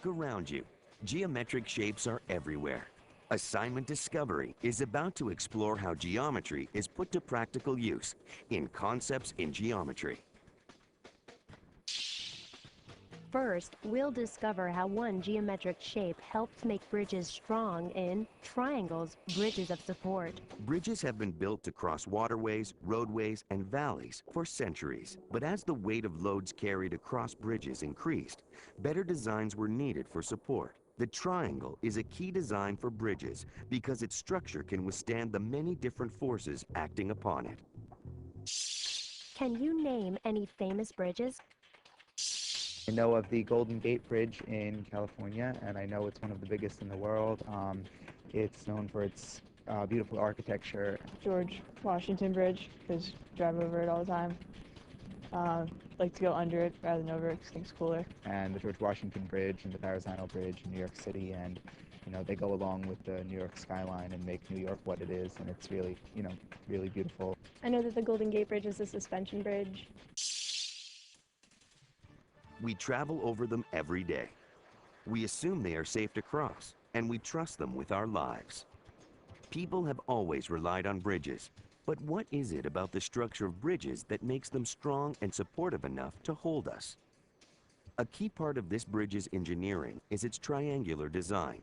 Look around you. Geometric shapes are everywhere. Assignment Discovery is about to explore how geometry is put to practical use in Concepts in Geometry. First, we'll discover how one geometric shape helps make bridges strong in triangles, bridges of support. Bridges have been built to cross waterways, roadways, and valleys for centuries. But as the weight of loads carried across bridges increased, better designs were needed for support. The triangle is a key design for bridges because its structure can withstand the many different forces acting upon it. Can you name any famous bridges? I know of the Golden Gate Bridge in California, and I know it's one of the biggest in the world. It's known for its beautiful architecture. George Washington Bridge, because drive over it all the time. Like to go under it rather than over it because I think it's cooler. And the George Washington Bridge and the Verrazano Bridge in New York City, and they go along with the New York skyline and make New York what it is, and it's really, really beautiful. I know that the Golden Gate Bridge is a suspension bridge. We travel over them every day. We assume they are safe to cross, and we trust them with our lives. People have always relied on bridges, but what is it about the structure of bridges that makes them strong and supportive enough to hold us? A key part of this bridge's engineering is its triangular design.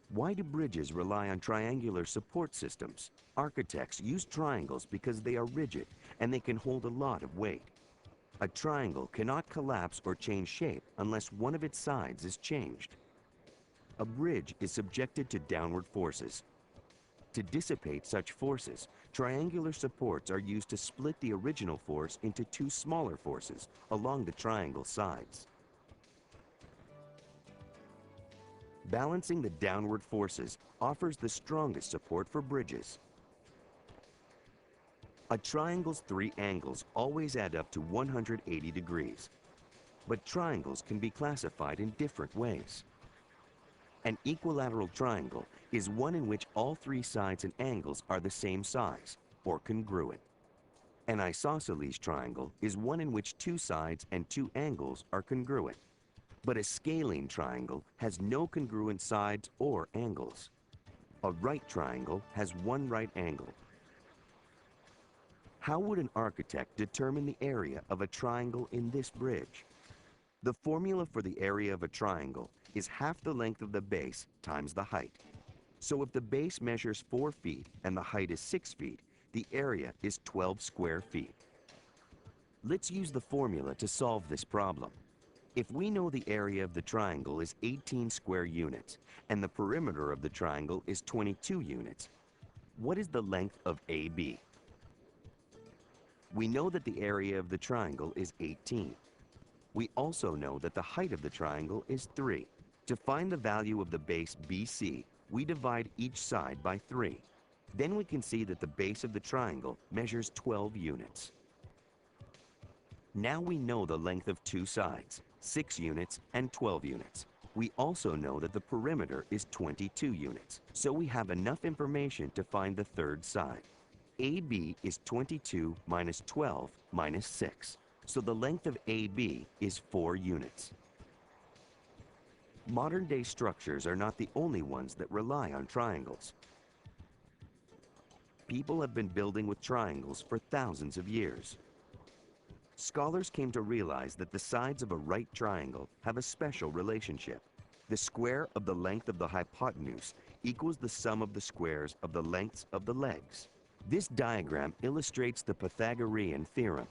Why do bridges rely on triangular support systems? Architects use triangles because they are rigid and they can hold a lot of weight. A triangle cannot collapse or change shape unless one of its sides is changed. A bridge is subjected to downward forces. To dissipate such forces, triangular supports are used to split the original force into two smaller forces along the triangle sides. Balancing the downward forces offers the strongest support for bridges. A triangle's three angles always add up to 180 degrees, but triangles can be classified in different ways. An equilateral triangle is one in which all three sides and angles are the same size, or congruent. An isosceles triangle is one in which two sides and two angles are congruent, but a scalene triangle has no congruent sides or angles. A right triangle has one right angle. How would an architect determine the area of a triangle in this bridge? The formula for the area of a triangle is half the length of the base times the height. So if the base measures 4 feet and the height is 6 feet, the area is 12 square feet. Let's use the formula to solve this problem. If we know the area of the triangle is 18 square units and the perimeter of the triangle is 22 units, what is the length of AB? We know that the area of the triangle is 18. We also know that the height of the triangle is 3. To find the value of the base BC, we divide each side by 3. Then we can see that the base of the triangle measures 12 units. Now we know the length of two sides, 6 units and 12 units. We also know that the perimeter is 22 units, so we have enough information to find the third side. AB is 22 minus 12 minus 6, so the length of AB is 4 units. Modern-day structures are not the only ones that rely on triangles. People have been building with triangles for thousands of years. Scholars came to realize that the sides of a right triangle have a special relationship. The square of the length of the hypotenuse equals the sum of the squares of the lengths of the legs. This diagram illustrates the Pythagorean theorem.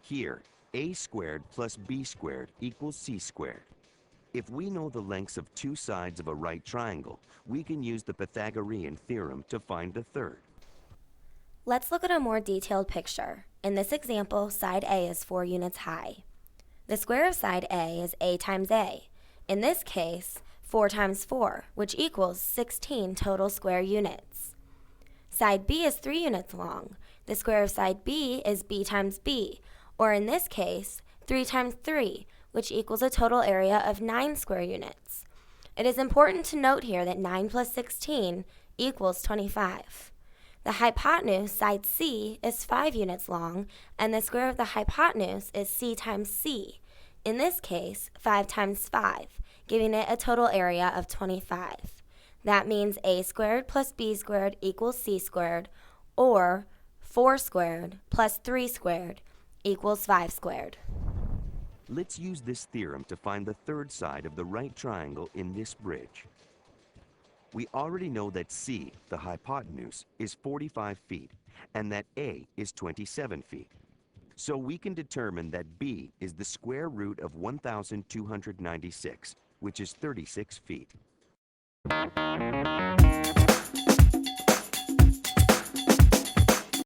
Here, a squared plus b squared equals c squared. If we know the lengths of two sides of a right triangle, we can use the Pythagorean theorem to find the third. Let's look at a more detailed picture. In this example, side A is 4 units high. The square of side A is A times A. In this case, 4 times 4, which equals 16 total square units. Side B is 3 units long. The square of side B is B times B, or in this case, 3 times 3, which equals a total area of 9 square units. It is important to note here that 9 plus 16 equals 25. The hypotenuse, side C, is 5 units long, and the square of the hypotenuse is C times C. In this case, 5 times 5, giving it a total area of 25. That means a squared plus b squared equals c squared, or 4 squared plus 3 squared equals 5 squared. Let's use this theorem to find the third side of the right triangle in this bridge. We already know that C, the hypotenuse, is 45 feet, and that A is 27 feet. So we can determine that B is the square root of 1,296, which is 36 feet.